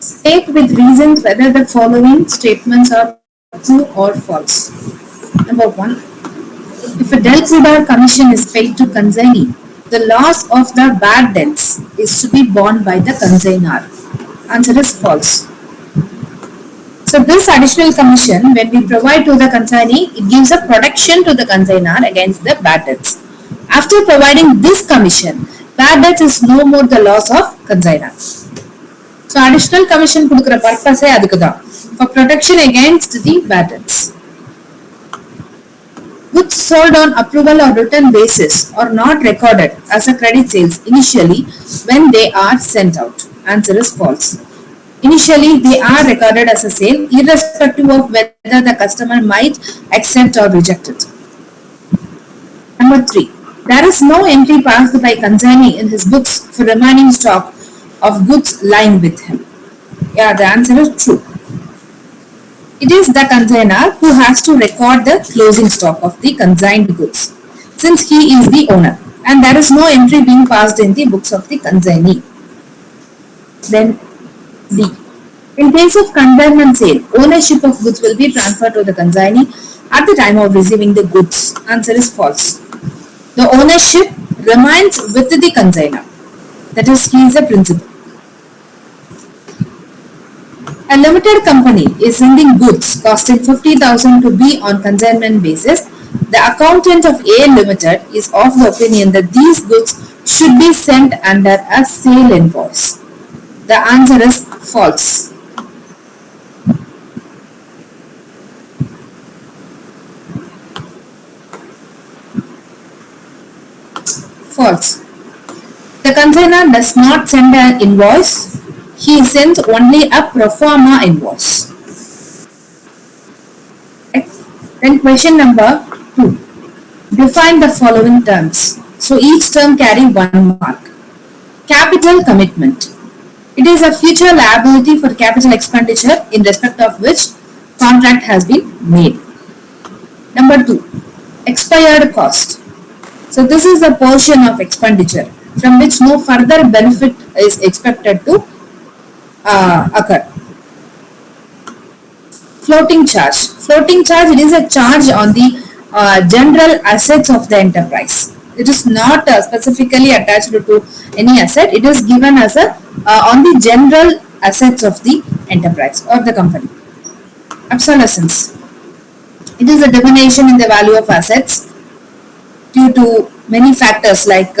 State with reasons whether the following statements are true or false. Number 1. If a debt or commission is paid to consignee, the loss of the bad debts is to be borne by the consignor. Answer is false. So this additional commission, when we provide to the consignee, it gives a protection to the consignor against the bad debts. After providing this commission, bad debts is no more the loss of consignor. So additional commission கொடுக்கிற purpose அதுக்கு தான், for protection against the bad debts. Goods sold on approval or written basis are not recorded as a credit sales initially when they are sent out. Answer is false. Initially, they are recorded as a sale irrespective of whether the customer might accept or reject it. Number 3. There is no entry passed by consignee in his books for remaining stock of goods lying with him. Yeah, the answer is true. It is the consignor who has to record the closing stock of the consigned goods, since he is the owner, and there is no entry being passed in the books of the consignee. Then D. In case of consignment sale, ownership of goods will be transferred to the consignee at the time of receiving the goods. Answer is false. The ownership remains with the consignor. That is, he is a principal. A limited company is sending goods costing 50,000 to be on consignment basis. The accountant of A Limited is of the opinion that these goods should be sent under a sale invoice. The answer is false. False. The consignor does not send an invoice. He sends only a pro forma invoice. Okay. Then question number 2. Define the following terms. So each term carry 1 mark. Capital commitment. It is a future liability for capital expenditure in respect of which contract has been made. Number 2. Expired cost. So this is a portion of expenditure from which no further benefit is expected to occur. Floating charge. Floating charge, it is a charge on the general assets of the enterprise. It is not specifically attached to any asset. It is given as a on the general assets of the enterprise or the company. Obsolescence. It is a diminution in the value of assets due to many factors like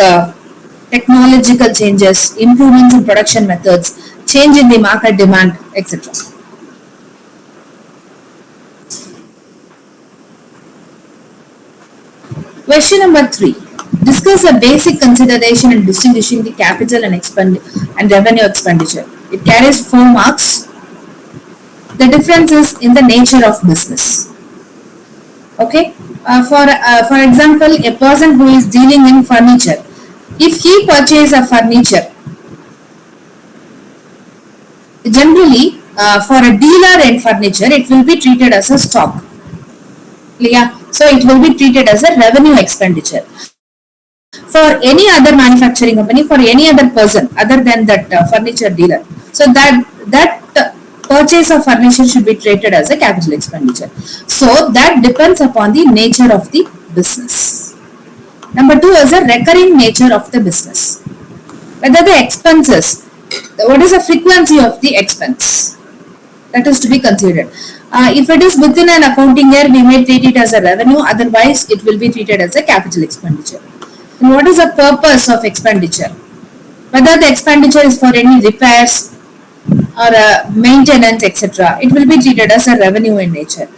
technological changes, improvements in production methods, change in the market demand, etc. Question number 3. Discuss the basic consideration in distinguishing the capital and revenue expenditure. It carries 4 marks. The difference is in the nature of business. Okay. For example, a person who is dealing in furniture, if he purchases a furniture, generally for a dealer in furniture, it will be treated as a stock. Yeah. So it will be treated as a revenue expenditure. For any other manufacturing company, for any other person other than that furniture dealer, so that purchase of furniture should be treated as a capital expenditure. So that depends upon the nature of the business. Number 2 is the recurring nature of the business. Whether the expenses, what is the frequency of the expense, that is to be considered. If it is within an accounting year, we may treat it as a revenue, otherwise it will be treated as a capital expenditure. And what is the purpose of expenditure? Whether the expenditure is for any repairs or maintenance, etc., it will be treated as a revenue in nature.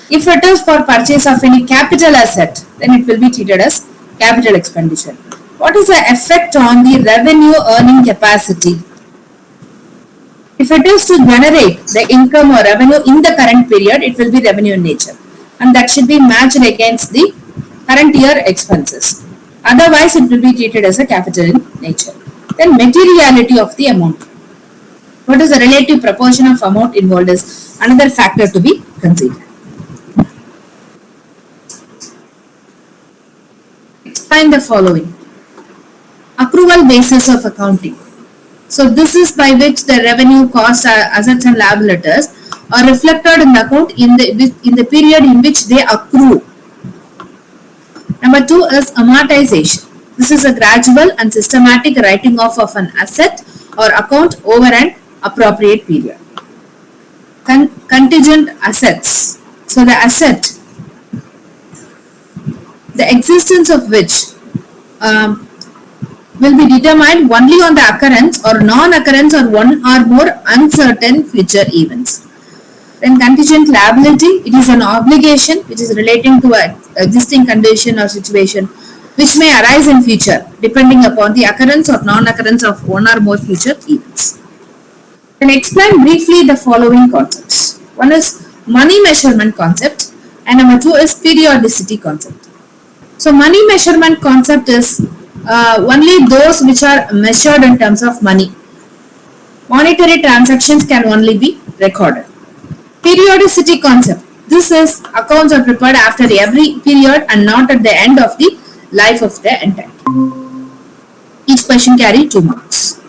If it is for purchase of any capital asset, then it will be treated as capital expenditure. What is the effect on the revenue earning capacity? If it is to generate the income or revenue in the current period, it will be revenue in nature, and that should be matched against the current year expenses. Otherwise, it will be treated as a capital in nature. Then materiality of the amount. What is the relative proportion of amount involved is another factor to be considered. Explain the following. Accrual basis of accounting. So this is by which the revenue, costs, assets and liabilities are reflected in the account in the period in which they accrue. Number 2 is amortization. This is a gradual and systematic writing off of an asset or account over an appropriate period. Contingent assets. So the asset, the existence of which will be determined only on the occurrence or non-occurrence or one or more uncertain future events. Then contingent liability, it is an obligation which is relating to an existing condition or situation which may arise in future depending upon the occurrence or non-occurrence of one or more future events. Then explain briefly the following concepts. One is money measurement concept and number 2 is periodicity concept. So money measurement concept is only those which are measured in terms of money. Monetary transactions can only be recorded. Periodicity concept. This is accounts are prepared after every period and not at the end of the life of the entity. Each question carry 2 marks.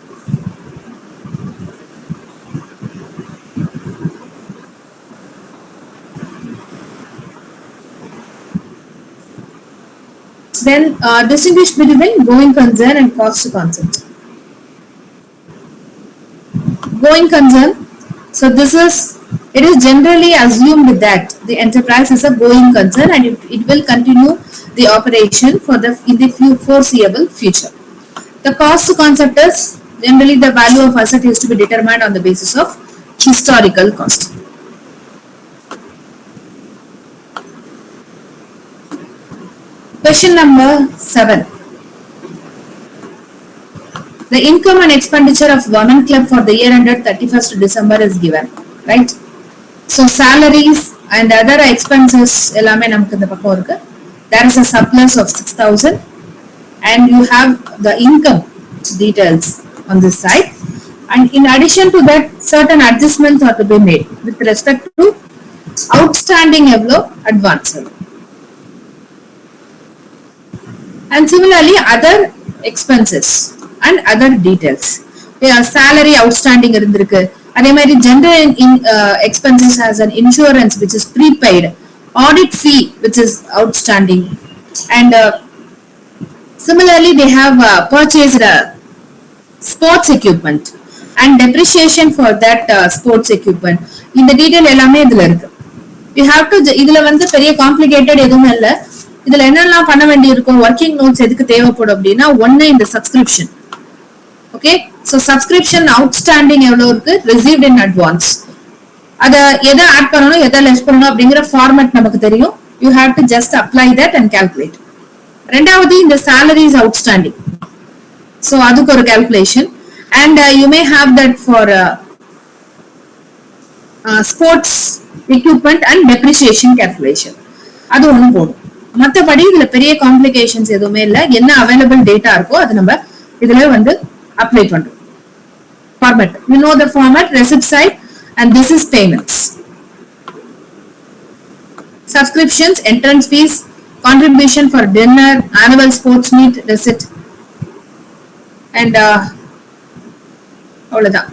Then distinguish between going concern and cost concept. Going concern. So it is generally assumed that the enterprise is a going concern and it will continue the operation in the foreseeable future. The cost concept is generally the value of asset is to be determined on the basis of historical cost. Question number 7. The income and expenditure of government club for the year ended 31st December is given, right? So salaries and other expenses ellame namakku indha pakkam irukku. There is a surplus of 6,000 and you have the income details on this side, and in addition to that certain adjustments are to be made with respect to outstanding evlo advance. And similarly other expenses and other details. Salary outstanding irundirukku, adhe mari general expenses as an insurance which is prepaid, audit fee which is outstanding, and similarly they have purchased sports equipment and depreciation for that sports equipment. In the detail ellame idhula irukku. You have to idhula vandu periya complicated edum illa. இதுல என்னெல்லாம் பண்ண வேண்டி இருக்கும், working notes எதுக்கு தேவைப்படும் அப்படின்னா, ஒன்னு இந்த subscription. Okay, so subscription outstanding எவ்வளவு இருக்கு, ரிசீவ்ட் இன் அட்வான்ஸ், அத எதை ஆட் பண்ணணும் எதை லெஸ் பண்ணணும் அப்படிங்கிற ஃபார்மேட் நமக்கு தெரியும். You have to just apply that and calculate. ரெண்டாவது இந்த சாலரிஸ் அவுட்ஸ்டாண்டிங், சோ அதுக்கு ஒரு calculation, and you may have that for sports equipment and depreciation calculation, அது ஒண்ணு போடும். மற்றபடி இதுல பெரிய காம்ப்ளிகேஷன்ஸ் எதுவுமே இல்ல. என்ன அவைலபிள் டேட்டா இருக்கோ அது நம்ம இதுல வந்து அப்ளை பண்றோம். Format, you know the format, receipt side, and this is payments. Subscriptions, entrance fees, contribution for dinner, annual sports meet, receipt, and அவ்வளவுதான்.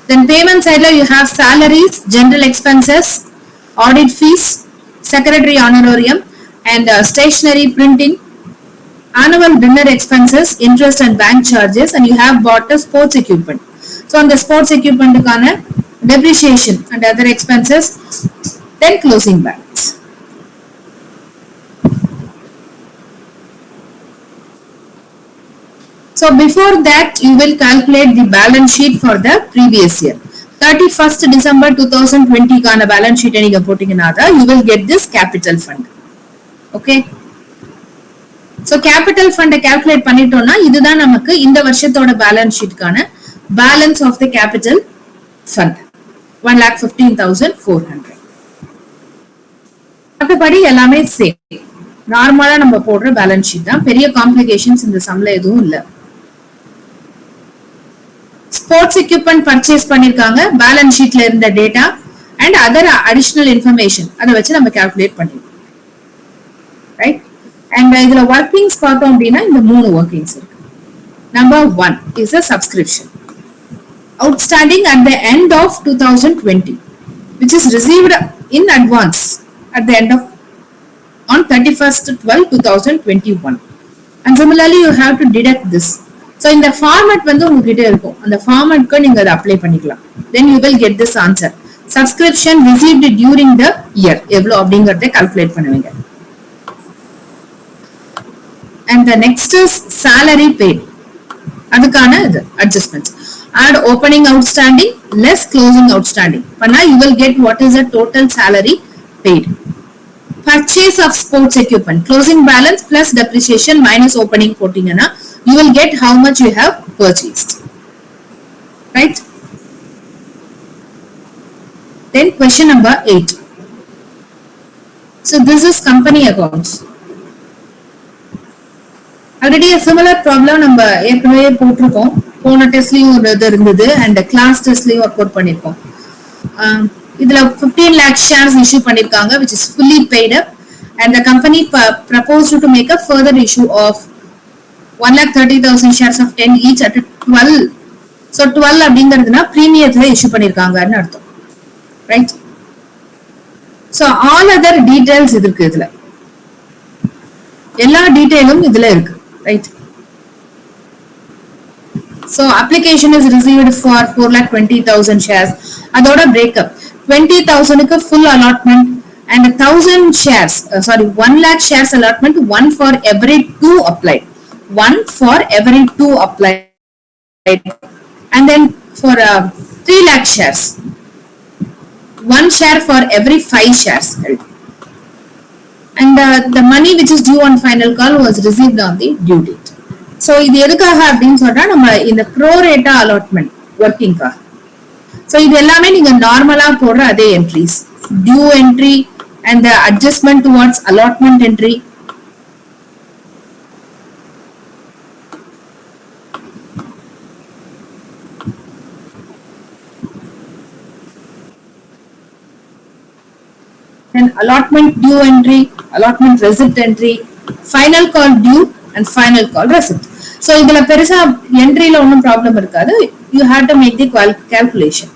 Then payment side you have salaries, general expenses, audit fees, secretary honorarium, and stationery, printing, annual dinner expenses, interest and bank charges, and you have bought a sports equipment. So on the sports equipment kana depreciation and other expenses, then closing balance. So before that you will calculate the balance sheet for the previous year. 31st December 2020 kana balance sheet நீங்க போட்டீங்கன்னா you will get this capital fund. Okay, so capital fund calculate பண்ணிட்டோம்னா இதுதான் நமக்கு இந்த வருஷத்தோட balance ஷீட்கான balance of the capital fund 1,15,400. மற்றபடி எல்லாமே சேம், நார்மலா நம்ம போடுற பேலன்ஸ் ஷீட் தான். பெரிய காம்ப்ளிகேஷன்ஸ் இந்த சம்ல எதுவும் இல்ல. ஸ்போர்ட்ஸ் எக்யூப்மெண்ட் பர்ச்சேஸ் பண்ணிருக்காங்க, பேலன்ஸ் ஷீட்ல இருந்த data and other additional information அதை வச்சு நம்ம கால்குலேட் பண்ணிருக்கோம். Right? And இதுல workings பார்த்தோம் அப்படின்னா இந்த மூணு workings இருக்கு. Number 1 is a subscription. outstanding at the end of 2020, which is received in advance at the end of on 31st/12/2021. And similarly you have to deduct this. So in the format வந்து உங்ககிட்ட இருக்கும், அந்த ஃபார்மட்க்கு நீங்க அதை apply பண்ணிக்கலாம். Then you will get this answer. Subscription received during the year எவ்வளோ அப்படிங்கறதை calculate பண்ணுவீங்க. And the next is salary paid. அதுக்கான இது adjustments. Add opening outstanding less closing outstanding. பண்ணா you will get what is the total salary paid. Purchase of sports equipment, closing balance plus depreciation minus opening போட்டீங்கன்னா you will get how much you have purchased, right? Then question number 8. So this is company accounts. Already a similar problem நம்ம ஏற்கனவே போட்டிருக்கோம், போன டெஸ்ட்லயும் ஒரு இது இருந்தது and class testலயும் work out பண்ணிருக்கோம். இதுல 15 lakh shares issue பண்ணிருக்காங்க, which is fully paid up, and the company proposed to make a further issue of 1,30,000 shares of 10 each at 12. So 12 அப்படிங்கிறதுனா பிரீமியத்துல issue பண்ணிருக்காங்கன்னு அர்த்தம், right? So all other details இருக்கு, இதுல எல்லா டீடைலும் இதுல இருக்கு, right? So application is received for 4,20,000 shares. அதோட breakup 20,000 க்கு full allotment and 1,000 shares, 1 lakh shares allotment, one for every 2 applied, one for every 2 applied, and then for 3 lakh shares, one share for every 5 shares held. And the money which is due on final call was received on the due date. So இது எதுக்காக அப்படின்னு சொன்னா நம்ம இந்த pro rata allotment working கா. So இது எல்லாமே நீங்க நார்மலா போடுற அதே entries, due entry and the adjustment towards allotment entry. Then allotment due entry, allotment receipt entry, final call due and final call receipt. So இதுல பெருசா என்ட்ரில ஒன்றும் ப்ராப்ளம் இருக்காது, you have to make the calculation.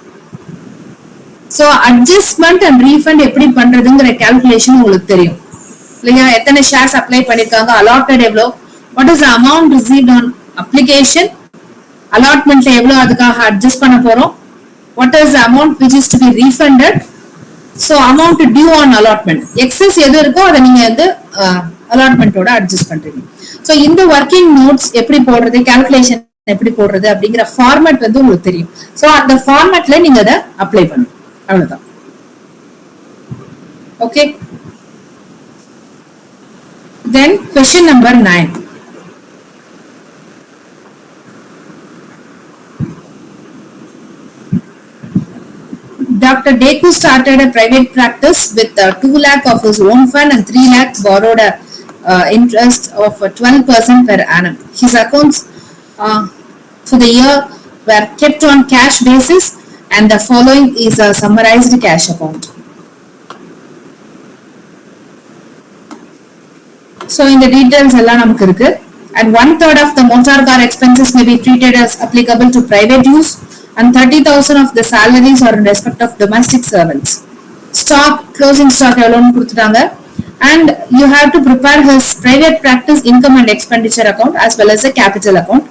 So adjustment and refund எப்படி பண்றதுங்கிற calculation உங்களுக்கு தெரியும் இல்லையா? எத்தனை shares apply பண்ணிருக்காங்க, allotted எவ்வளோ, what is the amount received on application, allotmentல எவ்வளோ அதுக்காக அட்ஜஸ்ட் பண்ண போறோம், what is the amount which is to be refunded. So amount due on allotment, excess எது இருக்கோ அதை நீங்க வந்து allotmentோட அட்ஜஸ்ட் பண்றீங்க. So இந்த working notes எப்படி போடுறது, calculation எப்படி போடுறது அப்படிங்கிற ஃபார்மட் வந்து உங்களுக்கு தெரியும். So அந்த ஃபார்மட்ல நீங்க அதை அப்ளை பண்ணணும், அவ்வளவுதான். Okay. Then question number 9. Dr. Deku started a private practice with 2 lakh of his own fund and 3 lakh borrowed interest of 12% per annum. His accounts for the year were kept on cash basis, and the following is a summarized cash account. So in the details எல்லாம் நமக்கு இருக்கு. And 1/3 of the motor car expenses may be treated as applicable to private use, and 30,000 of the salaries are in respect of domestic servants. Stock, closing stock எவ்வளோன்னு கொடுத்துட்டாங்க. And you have to prepare his private practice income and expenditure account as well as a capital account.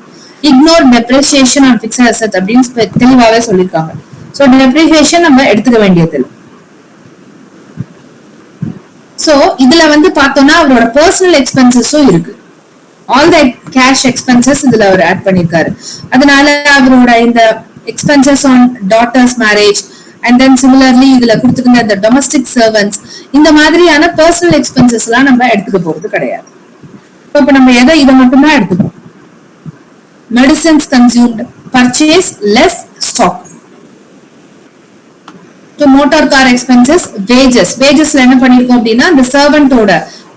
Ignore depreciation on fixed assets அப்படின்னு தெளிவாகவே சொல்லியிருக்காங்க. So depreciation நம்ம எடுத்துக்க வேண்டியது. So இதுல வந்து பார்த்தோம்னா அவரோட பர்சனல் எக்ஸ்பென்சஸும் இருக்கு. All the cash expenses இதுல அவர் ஆட் பண்ணிருக்காரு. அதனால அவரோட இந்த expenses on daughter's marriage and then similarly இதுல கொடுத்துருந்த the domestic servants, இந்த மாதிரியான பர்சனல் எக்ஸ்பென்சஸ் எல்லாம் நம்ம எடுத்துக்க போறது கிடையாது. இப்ப நம்ம இதை மட்டும்தான் எடுத்துப்போம். Medicines consumed, purchase less stock. To motor car expenses, wagesல என்ன பண்ணிருக்கோம் அப்படின்னா the servantோட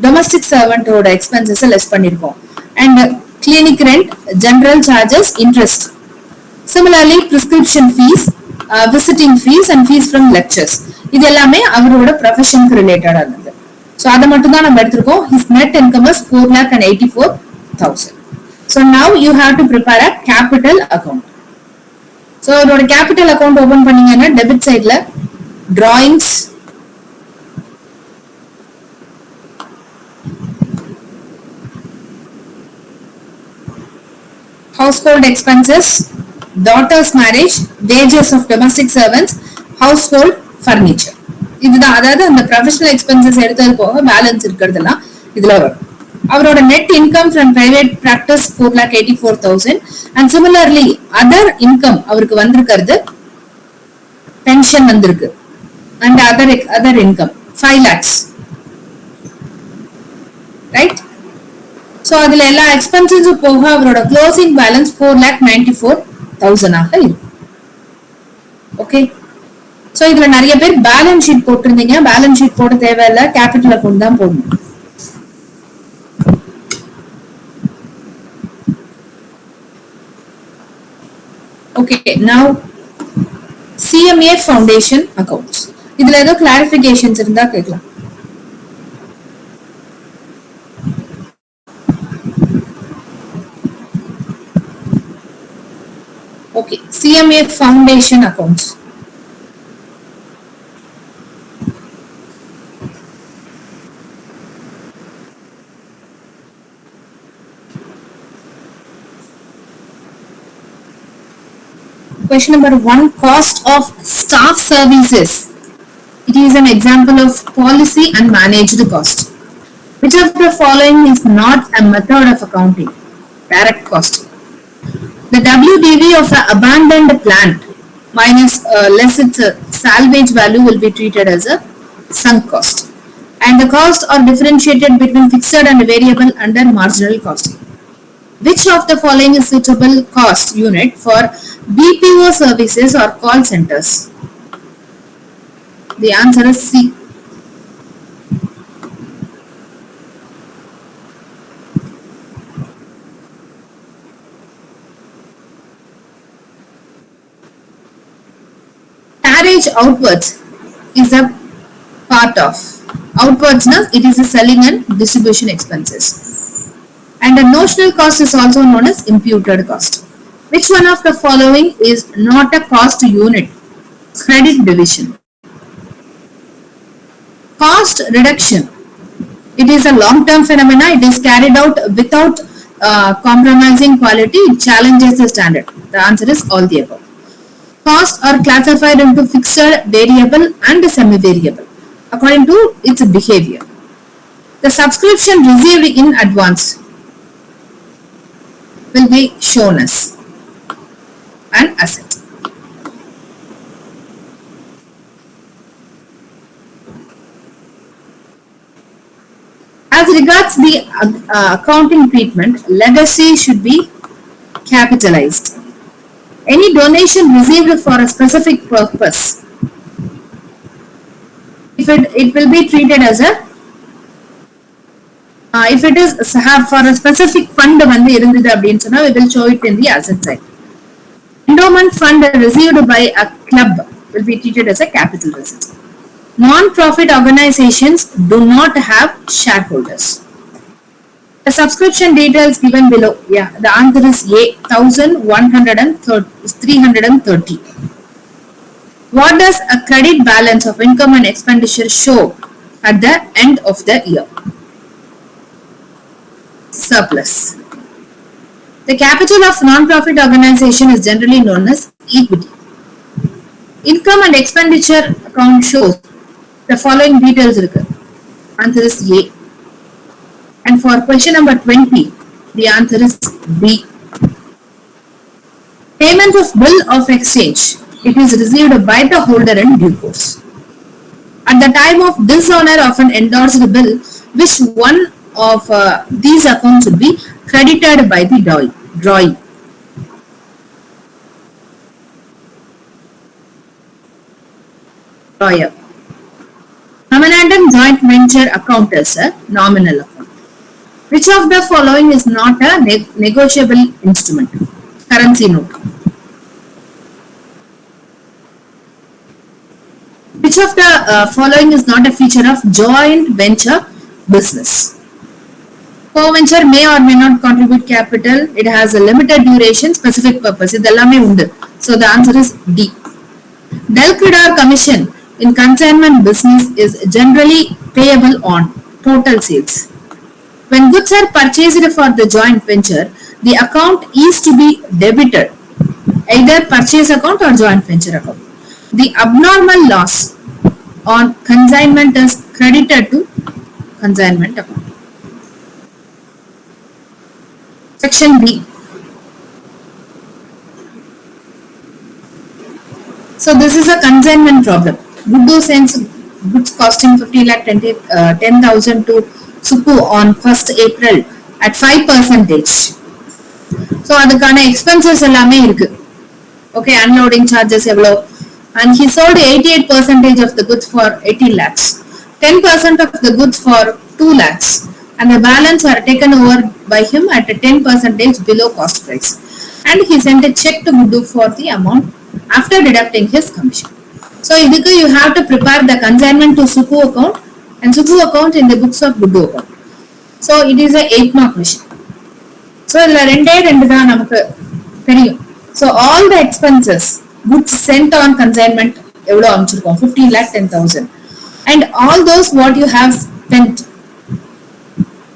domestic servantோட expenses லெஸ் பண்ணிருக்கோம். And clinic rent, general charges, interest. Similarly prescription fees, visiting fees and fees from lectures, இது எல்லாமே அவரோட ப்ரொஃபஷனுக்கு ரிலேட்டடா இருந்தது. ஸோ அதை மட்டும் தான் நம்ம எடுத்திருக்கோம். His net income is 4,84,000. 000. So now you have to prepare a capital account. So அதோட கேபிட்டல் அக்கௌண்ட் ஓபன் பண்ணீங்கன்னா டெபிட் சைட்ல drawings, household expenses, daughter's marriage, wages of domestic servants, household furniture. இதுதான், அதாவது அந்த ப்ரொஃபஷனல் எக்ஸ்பென்சஸ் எடுத்தது போக balance இருக்கிறதெல்லாம் இதுல வரும். அவரோட net income from private practice 4,84,000 and similarly other income அவருக்கு வந்திருக்கிறது பென்ஷன் வந்திருக்கு and other income 5 lakhs, right? So அதுல எல்லா எக்ஸ்பென்சஸும் போக அவரோட க்ளோசிங் பேலன்ஸ் 4,94,000 ஆக இருக்கும். ஓகே, ஸோ இதுல நிறைய பேர் பேலன்ஸ் ஷீட் போட்டிருந்தீங்க. பேலன்ஸ் ஷீட் போட தேவையில்லை, கேபிட்டல் அக்கௌண்ட் தான் போடணும். Okay, now CMA foundation accounts. இதுல ஏதோ கிளாரிபிகேஷன்ஸ் இருந்தா கேட்கலாம். Okay, CMA foundation accounts. Question number 1, cost of staff services. It is an example of policy and managed cost. Which of the following is not a method of accounting? Direct cost. The WDV of an abandoned plant minus less its salvage value will be treated as a sunk cost. And the costs are differentiated between fixed and variable under marginal costing. Which of the following is suitable cost unit for BPO services or call centers? The answer is C. Carriage outwards is a part of. Outwards now it is a selling and distribution expenses. And the notional cost is also known as imputed cost. Which one of the following is not a cost unit? Credit division. Cost reduction. It is a long-term phenomena. It is carried out without compromising quality. It challenges the standard. The answer is all the above. Costs are classified into fixed, variable and semi-variable according to its behavior. The subscription received in advance will be shown as an asset. As regards the accounting treatment, legacy should be capitalized. Any donation received for a specific purpose, if it will be treated as a if it is for a specific fund வந்து இருந்தது அப்படின்னு சொன்னா we will show it in the asset side. Endowment fund received by a club will be treated as a capital receipt. Non-profit organizations do not have shareholders. The subscription details given below. Yeah, the answer is A, 1,330. What does a credit balance of income and expenditure show at the end of the year? Surplus. The capital of non-profit organization is generally known as equity. Income and expenditure account shows the following details. Answer is A. And for question number 20, the answer is B. Payment of bill of exchange. It is received by the holder in due course. At the time of dishonor of an endorsed bill, which one of these accounts would be credited by the drawee? Drawer. Memorandum joint venture account is a nominal account. Which of the following is not a negotiable instrument? Currency note. Which of the following is not a feature of joint venture business? Co-venture may or may not contribute capital. It has a limited duration, specific purpose. இதெல்லாமே உண்டு. So the answer is D. Del Credar commission in consignment business is generally payable on total sales. When goods are purchased for the joint venture, the account is to be debited, either purchase account or joint venture account. The abnormal loss on consignment is credited to consignment account. Section B. So this is a consignment problem. Guddu sends goods costing 50 lakh 10,000 to Supu on 1st April at 5%. So அதுக்கான expenses எல்லாமே இருக்கு. Okay, unloading charges எவ்வளோ, and he sold 88% of the goods for 18 lakhs, 10% of the goods for 2 lakhs, and the balance are taken over by him at a 10% below cost price. And he sent a check to Guddu for the amount after deducting his commission. So idhukku you have to prepare the consignment to Supu account and Supu account in the books of Guddu account. So it is a 8-mark question. So idhula rendu தான் நமக்கு தெரியும். So all the expenses goods sent on consignment எவ்வளவு அமைச்சிருக்கோம், 15 lakh 10,000, and all those what you have spent,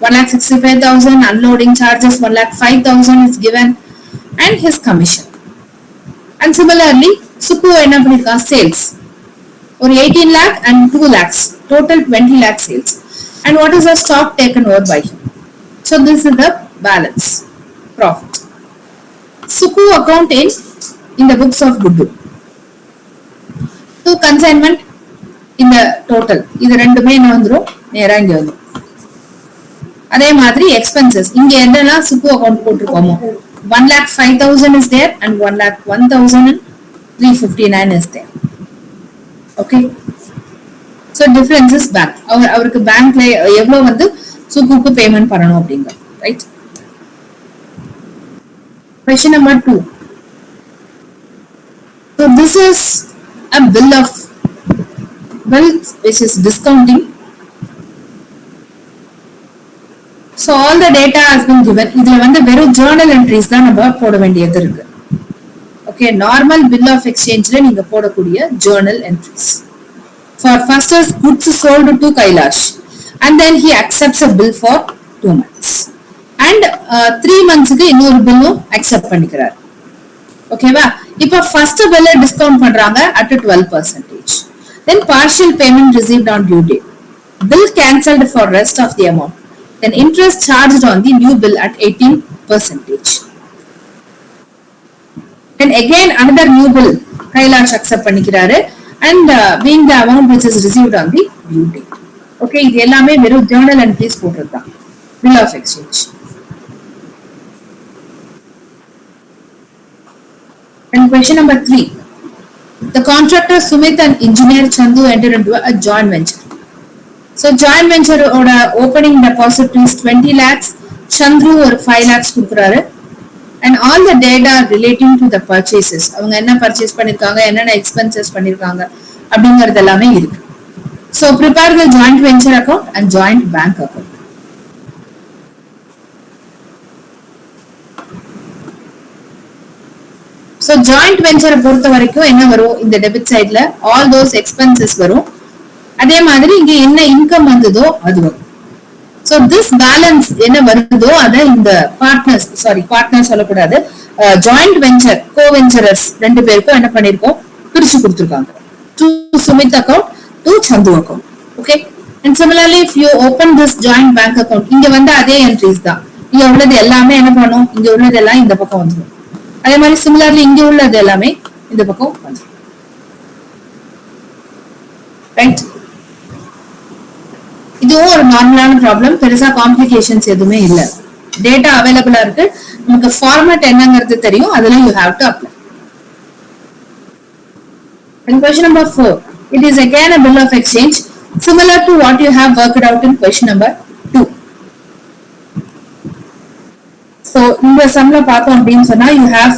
1,65,000 unloading charges, 1,05,000 is given, and his commission. And similarly Supu என்ன பண்ணிருக்கா, sales or 18 lakh and 2 lakhs, total 20 lakh sales, and what is the stock taken over by him. So this is the balance profit. Supu account in the books of Guddu. So consignment in the total, இது ரெண்டுமே என்ன வந்துரும், நேரா இங்க வந்துரும். அதே மாதிரி expenses இங்க என்னெல்லாம் Supu account போட்டுருக்கோமோ, 1,05,000 is there and 1,01,359 is there. Okay, so difference is bank. அவருக்கு பேங்க்ல எவ்வளவு வந்து சுப்புக்கு பேமெண்ட் பண்ணணும் அப்படிங்க, right? Question number 2. So this is a bill which is discounting. So all the data has been given. இதுல வந்து வெறும் journal entries தான் நம்ம போட வேண்டியது இருக்கு. Okay, normal bill of exchangeல நீங்க போடக்கூடிய journal entries. For first is goods sold to Kailash, and then he accepts a bill for 2 months, and 3 monthsக்கு இன்னொரு பில்லும் accept பண்ணிக்கிறார். ஓகேவா? இப்போ first bill discount பண்றாங்க at 12%. Then partial payment received on due date. Bill cancelled for rest of the amount. Then interest charged on the new bill at 18%. Then again another new bill Kailash accept பண்ணிக்கிறாரு, and being the amount which is received on the due date. Okay, இது எல்லாமே வெறும் journal entries போட்டுருதான் bill of exchange. And question number 3. The contractor Sumit and engineer Chandu entered into a joint venture. So joint venture oda opening deposit is 20 lakhs, Chandru or 5 lakhs கொடுக்குறாரு, and all the data relating to the purchases, அவங்க என்ன purchase பண்ணிருக்காங்க, என்னென்ன expenses பண்ணிருக்காங்க அப்படிங்கிறது எல்லாமே இருக்கு. So prepare the joint venture account and joint bank account. So joint venture பொறுத்த வரைக்கும் என்ன வரும், இந்த debit sideல all those expenses வரும், அதே மாதிரி இங்க என்ன income வந்ததோ அது வரும். So this balance என்ன வருதோ அத இந்த partners சொல்லக்கூடாது, joint venture co-venturers ரெண்டு பேருக்கும் என்ன பண்ணிருக்கோம், பிரிச்சு கொடுத்திருக்காங்க, to Sumit account, to Chandu account. Okay, and similarly if you open this joint bank account, இங்க வந்து அதே entries தான், இங்க உள்ளது எல்லாமே என்ன பண்ணும், இங்க உள்ளது எல்லாம் இந்த பக்கம் வந்துரும். அதே மாதிரி similarly இங்க உள்ளது எல்லாமே இந்த பக்கம் வந்துரும். Right? இதுவும் ஒரு நார்மலான ப்ராப்ளம், பெருசா காம்ப்ளிகேஷன்ஸ் எதுவுமே இல்ல. டேட்டா அவைலபிளா இருக்கு, நமக்கு ஃபார்மேட் என்னங்கிறது தெரியும், அதுல you have to apply. And question number 4. It is again a bill of exchange similar to what you have worked out in question number 2. So இந்த சம்ல பார்த்தோம் அப்படின்னு சொன்னா you have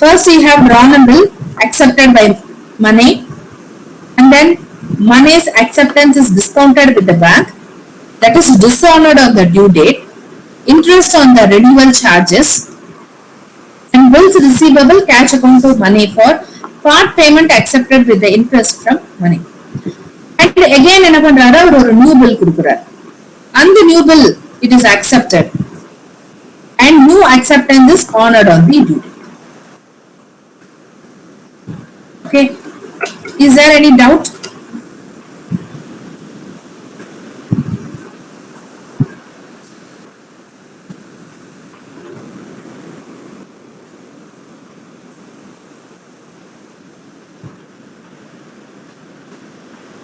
first you have drawn a bill accepted by money, and then money's acceptance is discounted with the bank, that is dishonored on the due date, interest on the renewal charges, bills receivable cash account to money for part payment accepted with the interest from money. And again என்ன பண்றாரு, அவர் ஒரு new bill கொடுக்குறார். அந்த new bill it is accepted and new acceptance is honored on the due date. Okay, is there any doubt?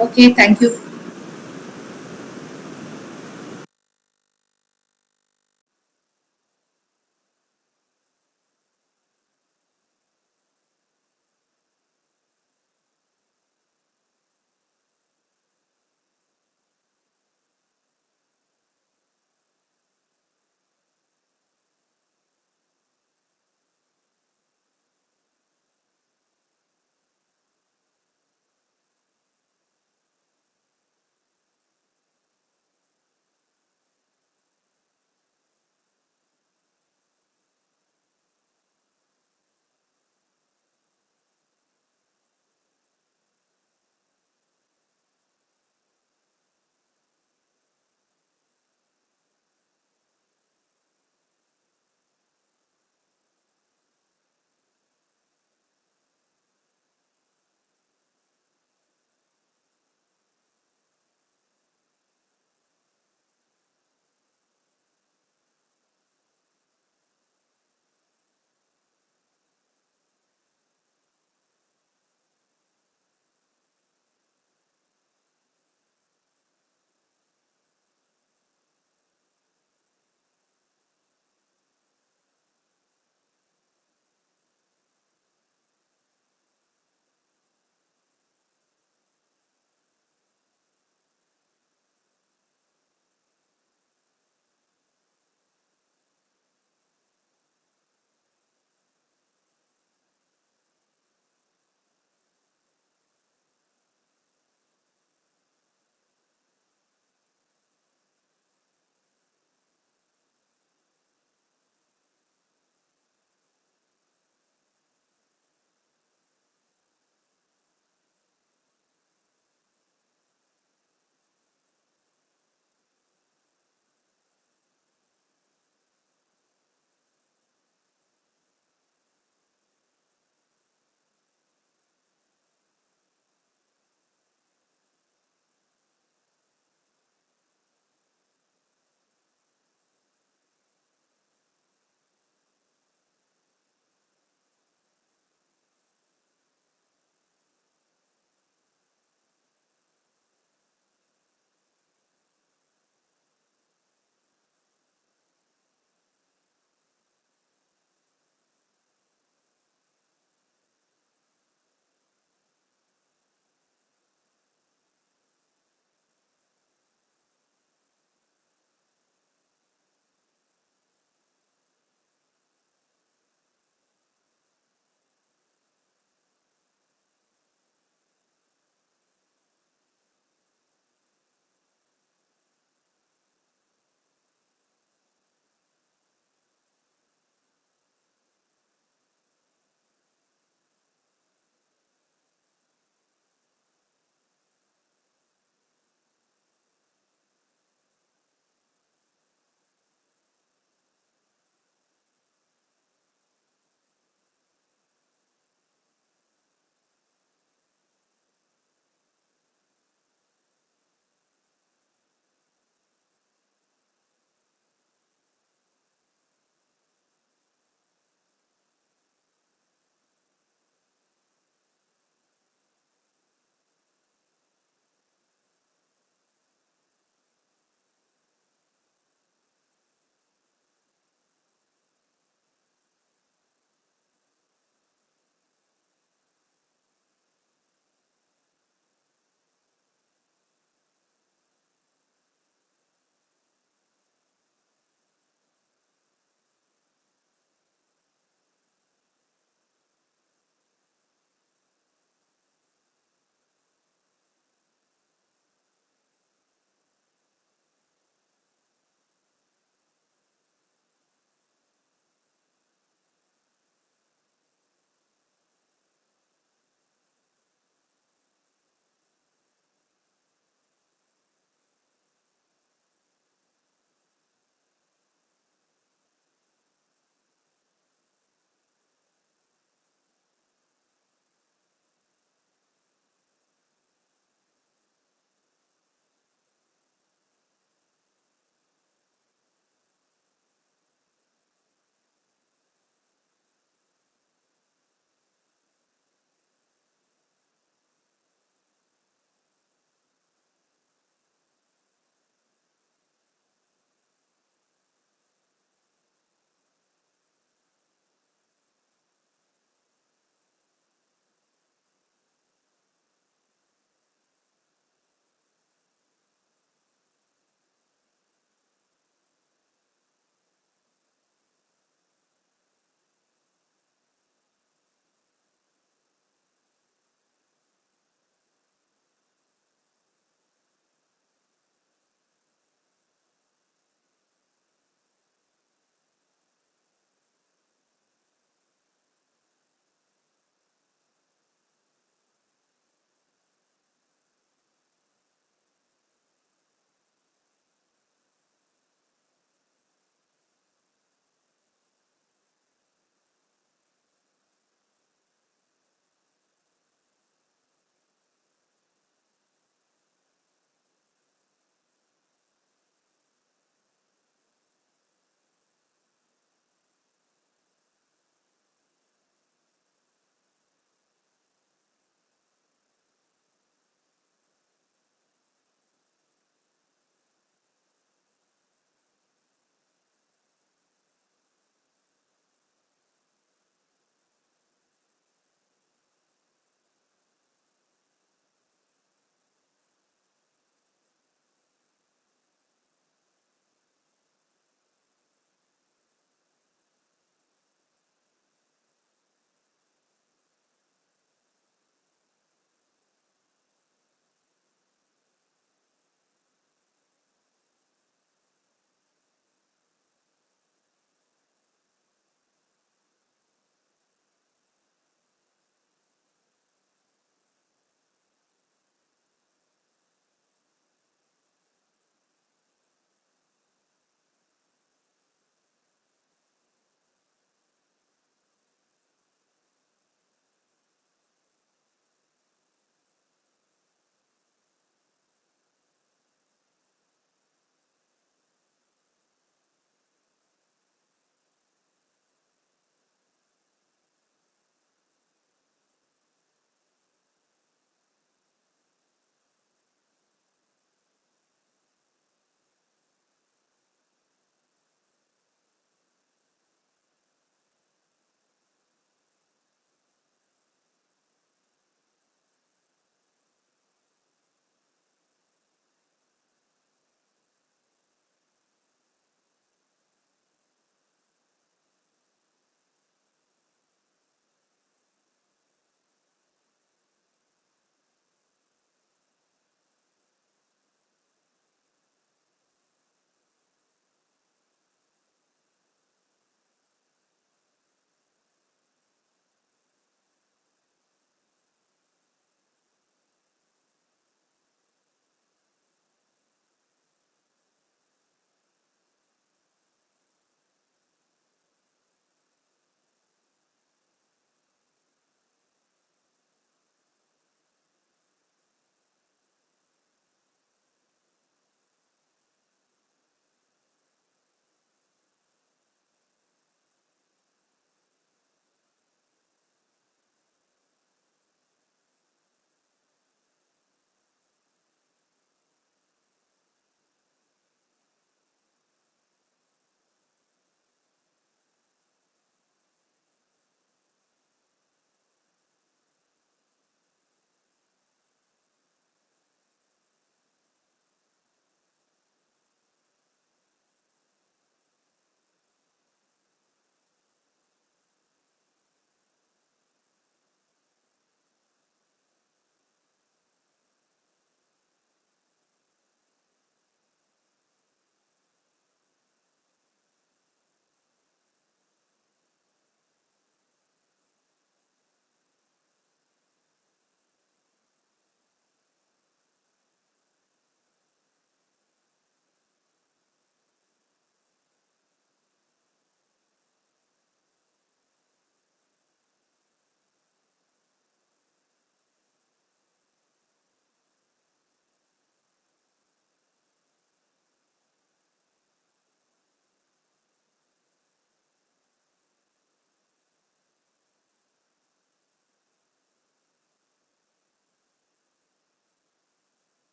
Okay, thank you.